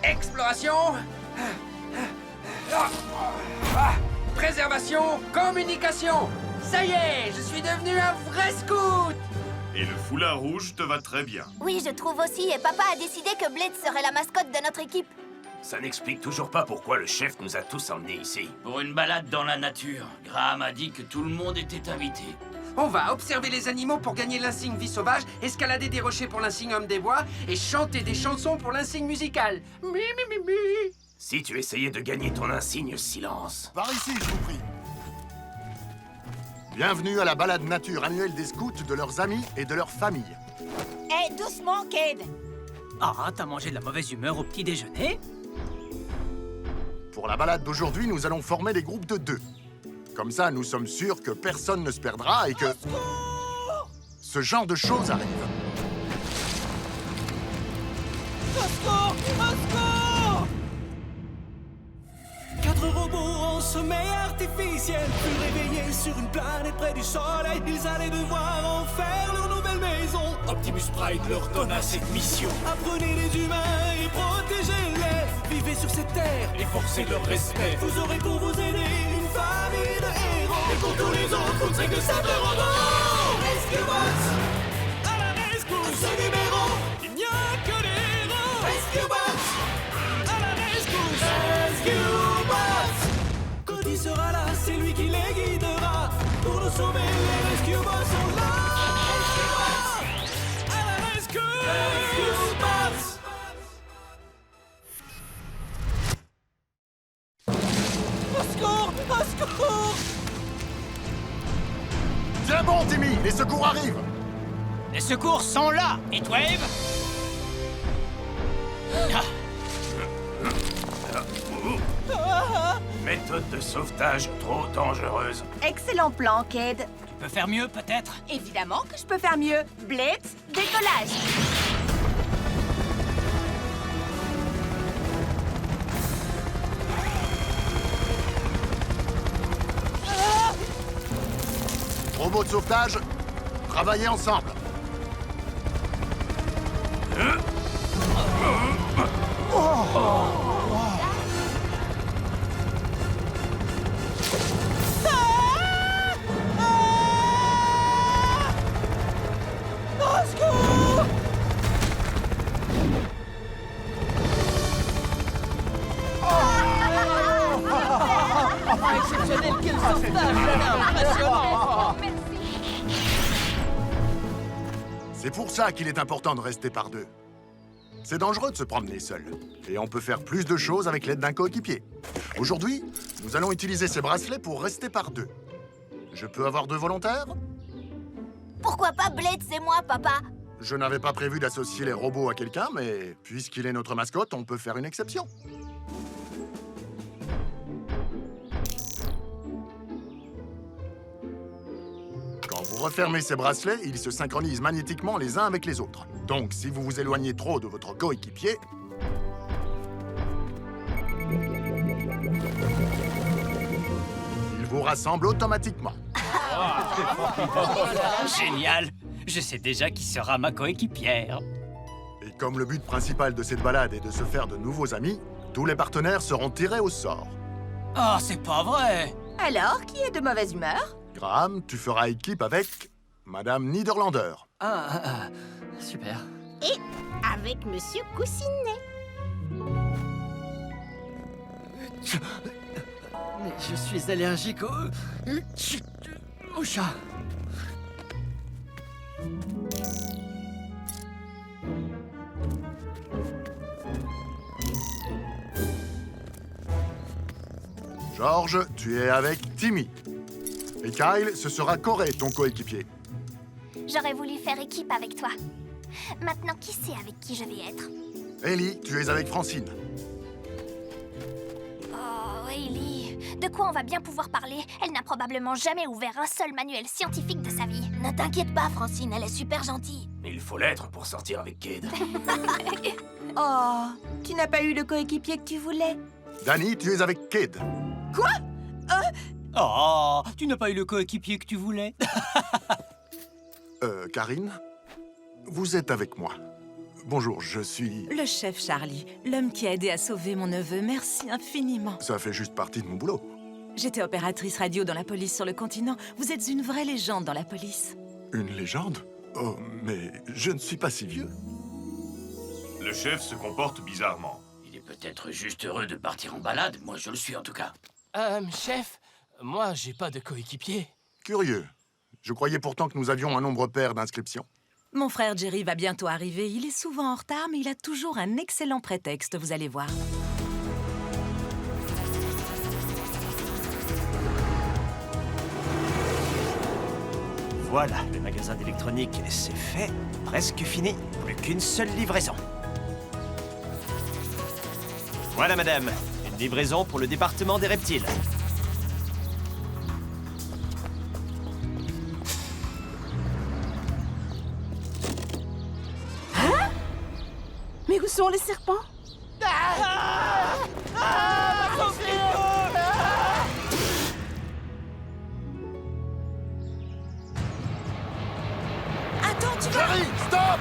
Exploration. Préservation, communication. Ça y est, je suis devenu un vrai scout. Et le foulard rouge te va très bien. Oui, je trouve aussi, et papa a décidé que Blade serait la mascotte de notre équipe. Ça n'explique toujours pas pourquoi le chef nous a tous emmenés ici. Pour une balade dans la nature, Graham a dit que tout le monde était invité. On va observer les animaux pour gagner l'insigne vie sauvage, escalader des rochers pour l'insigne homme des bois et chanter des chansons pour l'insigne musical. Mi, mi, mi, mi. Si tu essayais de gagner ton insigne silence. Par ici, je vous prie. Bienvenue à la balade nature annuelle des scouts, de leurs amis et de leurs familles. Hé, doucement, Cade. Ah, t'as mangé de la mauvaise humeur au petit déjeuner? Pour la balade d'aujourd'hui, nous allons former des groupes de 2. Comme ça, nous sommes sûrs que personne ne se perdra et que... ce genre de choses arrive. Au secours! Au secours! 4 robots en sommeil artificiel furent réveillés sur une planète près du soleil. Ils allaient devoir en faire leur nouvelle maison. Optimus Prime leur donna cette mission. Apprenez les humains et protégez-les. Vivez sur cette terre Et forcer leur respect. Vous aurez pour vous aider une famille de héros. Et pour tous les autres, vous ne serez que simples robots. Rescue Bots! À la rescousse! À ce numéro, il n'y a que des héros. Rescue Bots! À la rescousse! Rescue Bots! Quand il sera là, c'est lui qui les guidera. Pour nous sauver, les Rescue Bots sont là. Rescue Bots! À la rescousse! Rescue Bots! Au secours! Au secours! Tiens bon, Timmy, les secours arrivent. Les secours sont là, Heatwave! Méthode de sauvetage trop dangereuse. Excellent plan, Cade. Tu peux faire mieux, peut-être? Évidemment que je peux faire mieux. Blitz, décollage. Robots de sauvetage, travaillez ensemble. Au secours! Exceptionnel, quel sauvetage! Impressionnant! C'est pour ça qu'il est important de rester par 2. C'est dangereux de se promener seul. Et on peut faire plus de choses avec l'aide d'un coéquipier. Aujourd'hui, nous allons utiliser ces bracelets pour rester par 2. Je peux avoir 2 volontaires? Pourquoi pas Blade, c'est moi, papa? Je n'avais pas prévu d'associer les robots à quelqu'un, mais puisqu'il est notre mascotte, on peut faire une exception. Quand vous refermez ces bracelets, ils se synchronisent magnétiquement les uns avec les autres. Donc, si vous vous éloignez trop de votre coéquipier... ils vous rassemblent automatiquement. Génial! Je sais déjà qui sera ma coéquipière. Et comme le but principal de cette balade est de se faire de nouveaux amis, tous les partenaires seront tirés au sort. Oh, c'est pas vrai! Alors, qui est de mauvaise humeur? Graham, tu feras équipe avec Madame Niederlander. Super. Et avec Monsieur Coussinet. Mais je suis allergique au chat. George, tu es avec Timmy. Et Kyle, ce sera Corey, ton coéquipier. J'aurais voulu faire équipe avec toi. Maintenant, qui sait avec qui je vais être? Ellie, tu es avec Francine. Oh, Ellie, de quoi on va bien pouvoir parler? Elle n'a probablement jamais ouvert un seul manuel scientifique de sa vie. Ne t'inquiète pas, Francine, elle est super gentille. Il faut l'être pour sortir avec Cade. Oh, tu n'as pas eu le coéquipier que tu voulais? Danny, tu es avec Cade. Quoi? Oh, tu n'as pas eu le coéquipier que tu voulais? Karine, vous êtes avec moi. Bonjour, je suis... Le chef Charlie, l'homme qui a aidé à sauver mon neveu. Merci infiniment. Ça fait juste partie de mon boulot. J'étais opératrice radio dans la police sur le continent. Vous êtes une vraie légende dans la police. Une légende? Oh, mais je ne suis pas si vieux. Le chef se comporte bizarrement. Il est peut-être juste heureux de partir en balade. Moi, je le suis en tout cas. Chef, moi, j'ai pas de coéquipier. Curieux. Je croyais pourtant que nous avions un nombre pair d'inscriptions. Mon frère Jerry va bientôt arriver. Il est souvent en retard, mais il a toujours un excellent prétexte, vous allez voir. Voilà, le magasin d'électronique, c'est fait. Presque fini. Plus qu'une seule livraison. Voilà, madame. Une livraison pour le département des reptiles. Mais où sont les serpents? Attends, tu vas... Jerry, stop!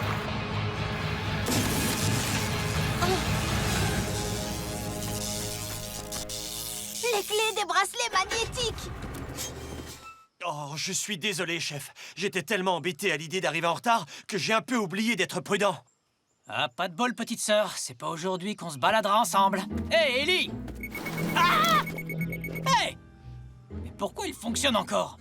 Les clés des bracelets magnétiques! Oh, je suis désolé, chef. J'étais tellement embêté à l'idée d'arriver en retard que j'ai un peu oublié d'être prudent. Ah, pas de bol, petite sœur. C'est pas aujourd'hui qu'on se baladera ensemble. Hé, Ellie! Ah! Hé! Mais pourquoi il fonctionne encore?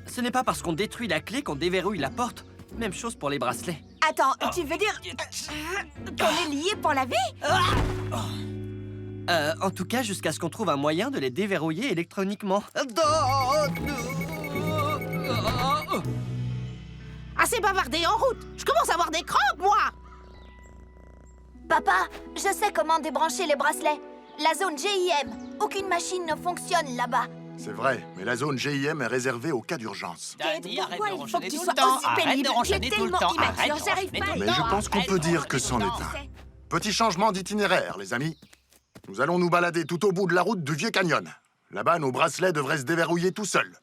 Ce n'est pas parce qu'on détruit la clé qu'on déverrouille la porte. Même chose pour les bracelets. Attends, tu veux dire qu'on est liés pour la vie? En tout cas, jusqu'à ce qu'on trouve un moyen de les déverrouiller électroniquement. Assez bavardé, en route! Je commence à avoir des crampes, moi! Papa, je sais comment débrancher les bracelets. La zone GIM. Aucune machine ne fonctionne là-bas. C'est vrai, mais la zone GIM est réservée au cas d'urgence. Danny, arrête pourquoi de il faut ronchonner que tu tout sois le temps. aussi Arrête pénible? de ronchonner Tu es tout le tellement temps. immature, Arrête de j'arrive ronchonner pas tout le Mais temps. je pense qu'on Arrête peut de dire que c'en ronchonner est tout le temps. un. Petit changement d'itinéraire, les amis. Nous allons nous balader tout au bout de la route du Vieux Canyon. Là-bas, nos bracelets devraient se déverrouiller tout seuls.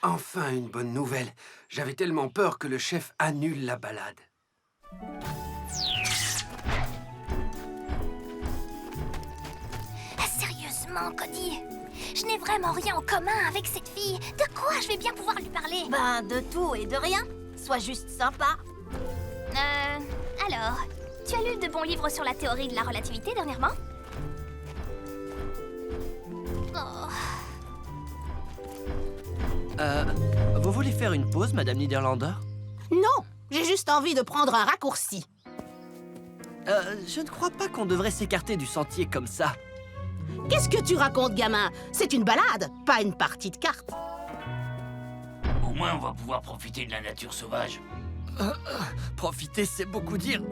Enfin, une bonne nouvelle. J'avais tellement peur que le chef annule la balade. Ah, sérieusement, Cody? Je n'ai vraiment rien en commun avec cette fille. De quoi je vais bien pouvoir lui parler? Ben, de tout et de rien. Sois juste sympa. Alors, tu as lu de bons livres sur la théorie de la relativité dernièrement? Oh. Vous voulez faire une pause, Madame Niederlander? Non, j'ai juste envie de prendre un raccourci. Je ne crois pas qu'on devrait s'écarter du sentier comme ça. Qu'est-ce que tu racontes, gamin? C'est une balade, pas une partie de cartes. Au moins, on va pouvoir profiter de la nature sauvage. Profiter, c'est beaucoup dire.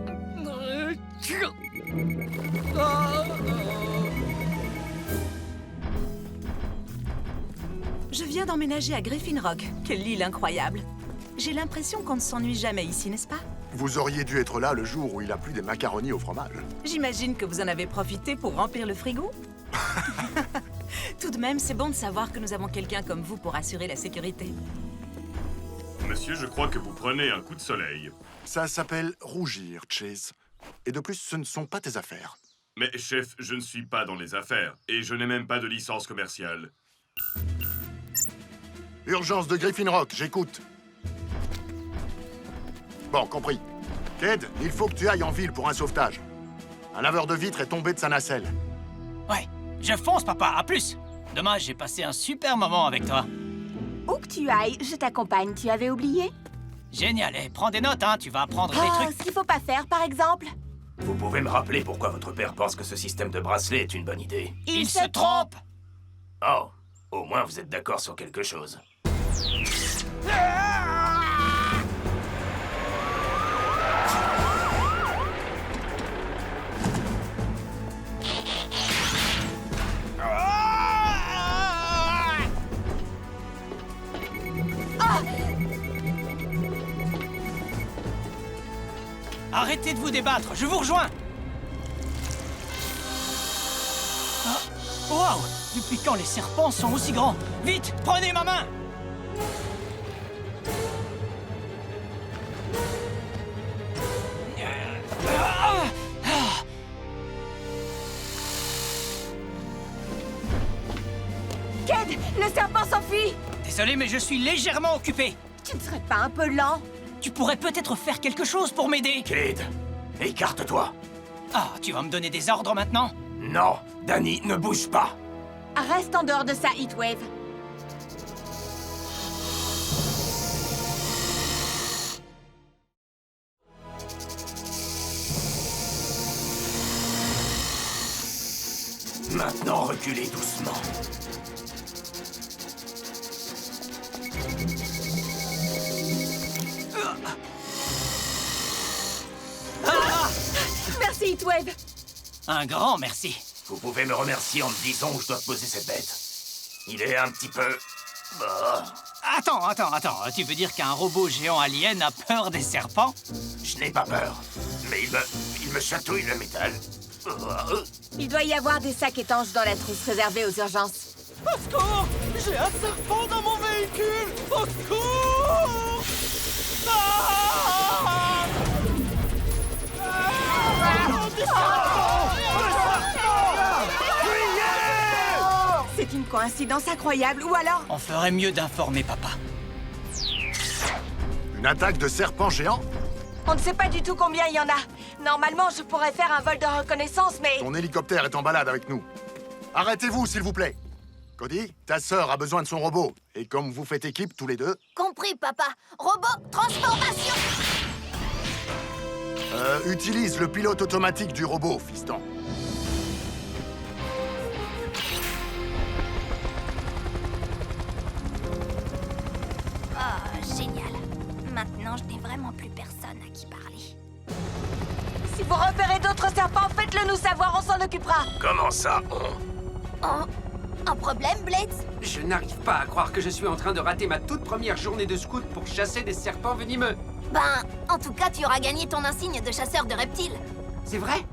Je viens d'emménager à Griffin Rock. Quelle île incroyable. J'ai l'impression qu'on ne s'ennuie jamais ici, n'est-ce pas? Vous auriez dû être là le jour où il a plu des macaronis au fromage. J'imagine que vous en avez profité pour remplir le frigo. Tout de même, c'est bon de savoir que nous avons quelqu'un comme vous pour assurer la sécurité. Monsieur, je crois que vous prenez un coup de soleil. Ça s'appelle rougir, Chase. Et de plus, ce ne sont pas tes affaires. Mais chef, je ne suis pas dans les affaires. Et je n'ai même pas de licence commerciale. Urgence de Griffin Rock, j'écoute. Bon, compris. Ked, il faut que tu ailles en ville pour un sauvetage. Un laveur de vitres est tombé de sa nacelle. Ouais, je fonce, papa. À plus. Dommage, j'ai passé un super moment avec toi. Où que tu ailles, je t'accompagne. Tu avais oublié? Génial. Et prends des notes, hein. Tu vas apprendre des trucs. Ce qu'il faut pas faire, par exemple. Vous pouvez me rappeler pourquoi votre père pense que ce système de bracelet est une bonne idée? Il se trompe. Oh, au moins vous êtes d'accord sur quelque chose. Arrêtez de vous débattre, je vous rejoins. Waouh! Depuis quand les serpents sont aussi grands? Vite, prenez ma main! suffit! Désolé, mais je suis légèrement occupé. Tu ne serais pas un peu lent? Tu pourrais peut-être faire quelque chose pour m'aider. Kid, écarte-toi. Ah, tu vas me donner des ordres maintenant? Non, Danny, ne bouge pas. Reste en dehors de ça, Heatwave. Maintenant, reculez doucement. Merci, Heatwave. Un grand merci. Vous pouvez me remercier en me disant où je dois poser cette bête. Il est un petit peu... bah, Attends. Tu veux dire qu'un robot géant alien a peur des serpents? je n'ai pas peur, mais il me chatouille le métal. Il doit y avoir des sacs étanches dans la trousse réservée aux urgences. Au secours! J'ai un serpent dans mon véhicule! Au secours! Ah! C'est une coïncidence incroyable, ou alors... On ferait mieux d'informer papa. Une attaque de serpents géants? On ne sait pas du tout combien il y en a. Normalement, je pourrais faire un vol de reconnaissance, mais... Ton hélicoptère est en balade avec nous. Arrêtez-vous, s'il vous plaît. Cody, ta sœur a besoin de son robot. Et comme vous faites équipe tous les deux... Compris, papa. Robot, transformation! Utilise le pilote automatique du robot, fiston. Oh, génial. Maintenant, je n'ai vraiment plus personne à qui parler. Si vous repérez d'autres serpents, faites-le nous savoir, on s'en occupera. Comment ça, Oh, un problème, Blades? Je n'arrive pas à croire que je suis en train de rater ma toute première journée de scout pour chasser des serpents venimeux. Ben, en tout cas, tu auras gagné ton insigne de chasseur de reptiles. C'est vrai?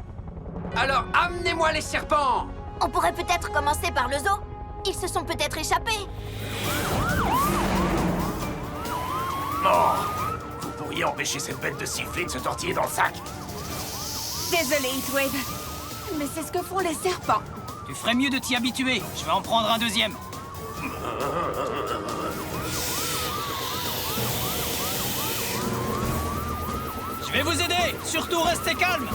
Alors, amenez-moi les serpents! On pourrait peut-être commencer par le zoo. Ils se sont peut-être échappés. Non! Vous pourriez empêcher cette bête de siffler et de se tortiller dans le sac. Désolé, Heatwave. Mais c'est ce que font les serpents. Tu ferais mieux de t'y habituer. Je vais en prendre un deuxième. Je vais vous aider. Surtout, restez calme.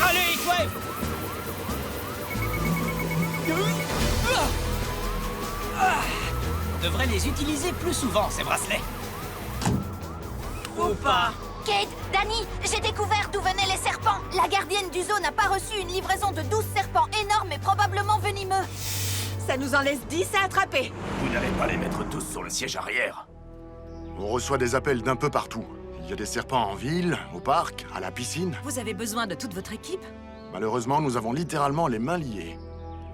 Allez, Heatwave. On devrait les utiliser plus souvent, ces bracelets. Ou pas. Kate, Danny, j'ai découvert d'où venaient les serpents. La gardienne du zoo n'a pas reçu une livraison de 12 serpents énormes et probablement venimeux. Ça nous en laisse 10 à attraper. Vous n'allez pas les mettre tous sur le siège arrière. On reçoit des appels d'un peu partout. Il y a des serpents en ville, au parc, à la piscine. Vous avez besoin de toute votre équipe? Malheureusement, nous avons littéralement les mains liées.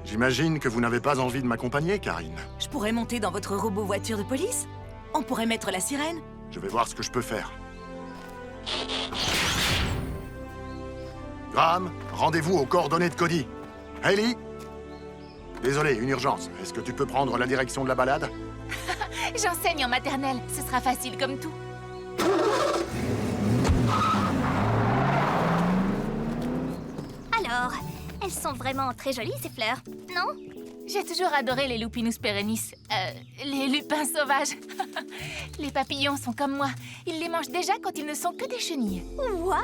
J'imagine que vous n'avez pas envie de m'accompagner, Karine. Je pourrais monter dans votre robot voiture de police? On pourrait mettre la sirène? Je vais voir ce que je peux faire. Graham, rendez-vous aux coordonnées de Cody. Hailey? Désolé, une urgence. Est-ce que tu peux prendre la direction de la balade? J'enseigne en maternelle, ce sera facile comme tout. Alors, elles sont vraiment très jolies, ces fleurs, non? J'ai toujours adoré les Lupinus perennis. Les lupins sauvages. Les papillons sont comme moi. Ils les mangent déjà quand ils ne sont que des chenilles. Waouh!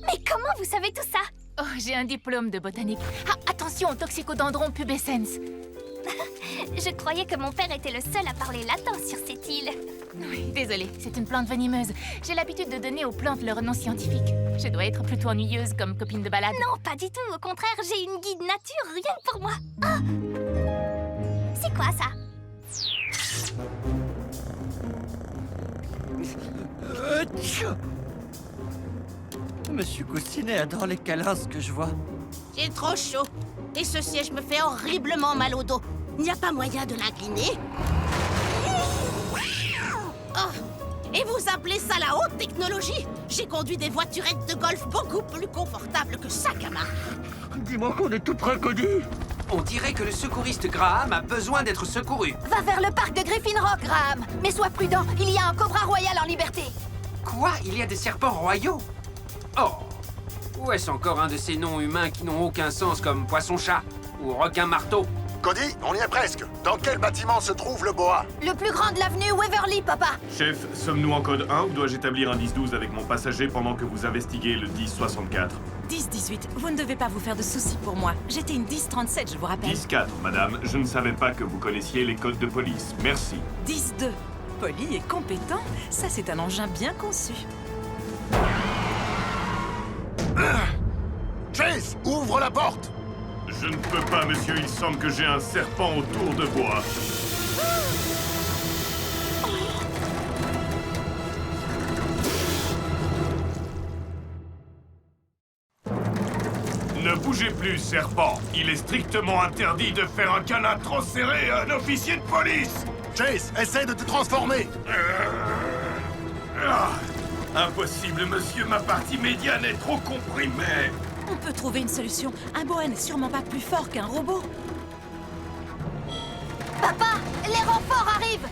Mais comment vous savez tout ça? Oh, j'ai un diplôme de botanique. Ah, attention au toxicodendron pubescens. Je croyais que mon père était le seul à parler latin sur cette île. Oui, désolée, c'est une plante venimeuse. J'ai l'habitude de donner aux plantes leur nom scientifique. Je dois être plutôt ennuyeuse comme copine de balade. Non, pas du tout. Au contraire, j'ai une guide nature rien que pour moi. Oh! C'est quoi ça? Monsieur Coussinet adore les câlins, ce que je vois. J'ai trop chaud. Et ce siège me fait horriblement mal au dos. Il n'y a pas moyen de l'incliner? Oh. Et vous appelez ça la haute technologie? J'ai conduit des voiturettes de golf beaucoup plus confortables que ça, camarade. Dis-moi qu'on est tout près, Cody. On dirait que le secouriste Graham a besoin d'être secouru. Va vers le parc de Griffin Rock, Graham. Mais sois prudent, il y a un cobra royal en liberté. Quoi? Il y a des serpents royaux? Oh! Ou est-ce encore un de ces noms humains qui n'ont aucun sens comme poisson-chat ou requin-marteau? Cody, on y est presque. Dans quel bâtiment se trouve le boa? Le plus grand de l'avenue Waverly, papa. Chef, sommes-nous en code 1 ou dois-je établir un 10-12 avec mon passager pendant que vous investiguez le 10-64? 10-18, vous ne devez pas vous faire de soucis pour moi. J'étais une 10-37, je vous rappelle. 10-4, madame. Je ne savais pas que vous connaissiez les codes de police. Merci. 10-2, poli et compétent, ça c'est un engin bien conçu. Chase, ouvre la porte! Je ne peux pas, monsieur. Il semble que j'ai un serpent autour de bois. Ne bougez plus, serpent. Il est strictement interdit de faire un câlin trop serré à un officier de police. Chase, essaie de te transformer! Impossible, monsieur. Ma partie médiane est trop comprimée. On peut trouver une solution. Un boa n'est sûrement pas plus fort qu'un robot. Papa, les renforts arrivent.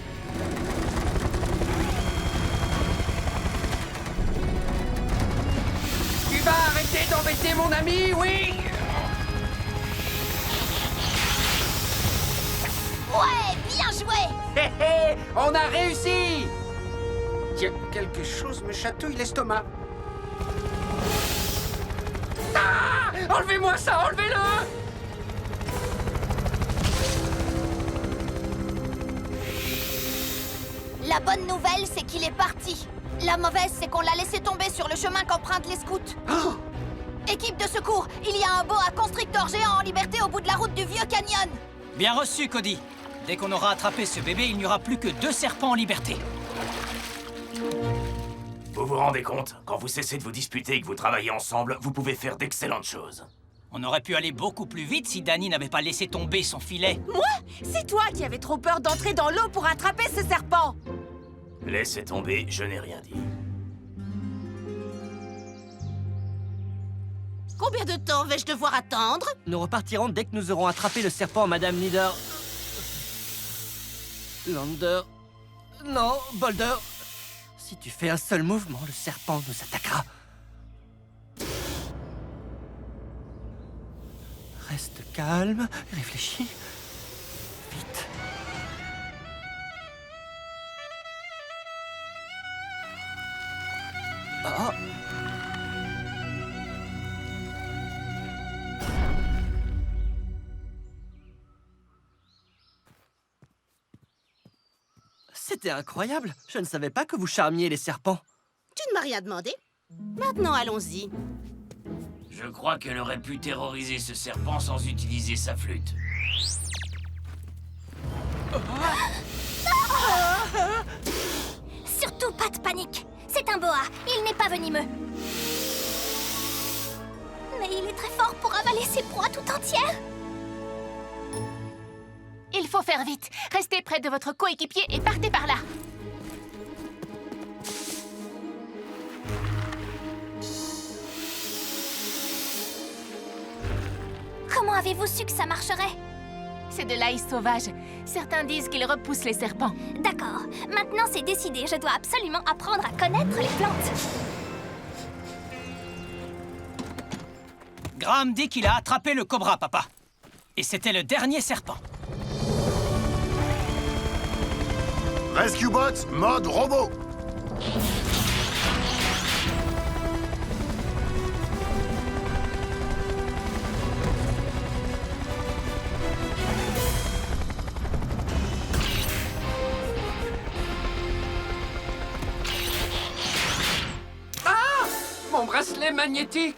Tu vas arrêter d'embêter mon ami, oui? Ouais, bien joué. Hé hé, on a réussi! Tiens, quelque chose me chatouille l'estomac. Ah! Enlevez-moi ça, enlevez-le! La bonne nouvelle, c'est qu'il est parti. La mauvaise, c'est qu'on l'a laissé tomber sur le chemin qu'empruntent les scouts. Équipe de secours, il y a un boa constrictor géant en liberté au bout de la route du vieux canyon. Bien reçu, Cody. Dès qu'on aura attrapé ce bébé, il n'y aura plus que 2 serpents en liberté. Vous vous rendez compte? Quand vous cessez de vous disputer et que vous travaillez ensemble, vous pouvez faire d'excellentes choses. On aurait pu aller beaucoup plus vite si Danny n'avait pas laissé tomber son filet. Moi? C'est toi qui avais trop peur d'entrer dans l'eau pour attraper ce serpent. Laissez tomber, je n'ai rien dit. Combien de temps vais-je devoir attendre? Nous repartirons dès que nous aurons attrapé le serpent, Madame Leader. Lander... Non, Boulder. Si tu fais un seul mouvement, le serpent nous attaquera. Reste calme, réfléchis. Vite. Oh. C'était incroyable. Je ne savais pas que vous charmiez les serpents. Tu ne m'as rien demandé. Maintenant, allons-y. Je crois qu'elle aurait pu terroriser ce serpent sans utiliser sa flûte. Surtout pas de panique. C'est un boa, il n'est pas venimeux. Mais il est très fort pour avaler ses proies tout entières. Il faut faire vite. Restez près de votre coéquipier et partez par là. Comment avez-vous su que ça marcherait? C'est de l'ail sauvage. Certains disent qu'il repousse les serpents. D'accord. Maintenant, c'est décidé. Je dois absolument apprendre à connaître les plantes. Graham dit qu'il a attrapé le cobra, papa. Et c'était le dernier serpent. Rescue Bots, mode robot. Ah! Mon bracelet magnétique!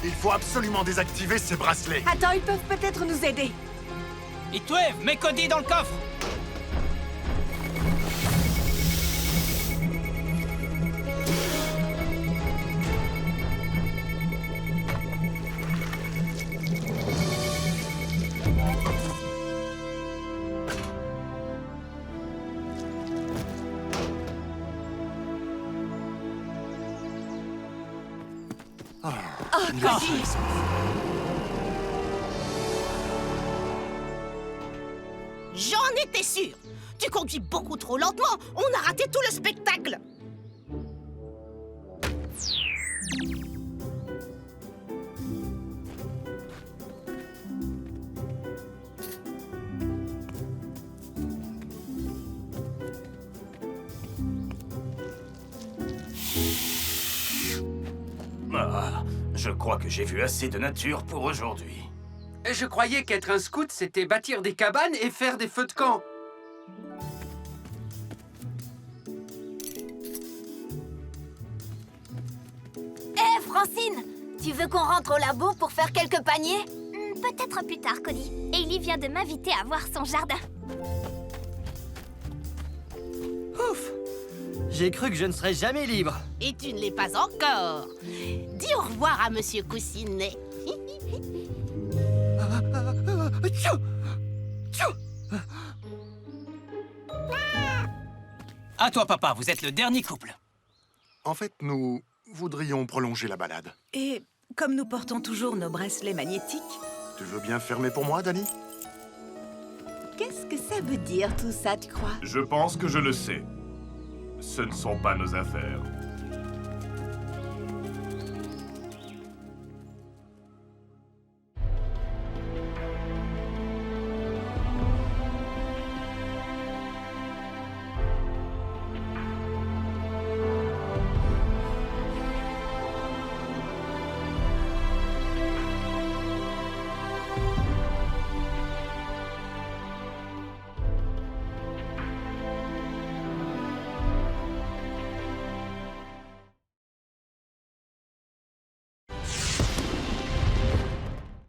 Il faut absolument désactiver ces bracelets. Attends, ils peuvent peut-être nous aider. Heatwave, mets Cody dans le coffre. J'en étais sûre. Tu conduis beaucoup trop lentement. On a raté tout le spectacle. Ah, je crois que j'ai vu assez de nature pour aujourd'hui. Je croyais qu'être un scout, c'était bâtir des cabanes et faire des feux de camp. Hé, Francine! Tu veux qu'on rentre au labo pour faire quelques paniers? Peut-être plus tard, Cody. Hailey vient de m'inviter à voir son jardin. Ouf! J'ai cru que je ne serais jamais libre. Et tu ne l'es pas encore. Dis au revoir à Monsieur Coussinet. À toi, papa, vous êtes le dernier couple. En fait, nous voudrions prolonger la balade. Et comme nous portons toujours nos bracelets magnétiques... Tu veux bien fermer pour moi, Danny? Qu'est-ce que ça veut dire tout ça, tu crois? Je pense que je le sais. Ce ne sont pas nos affaires.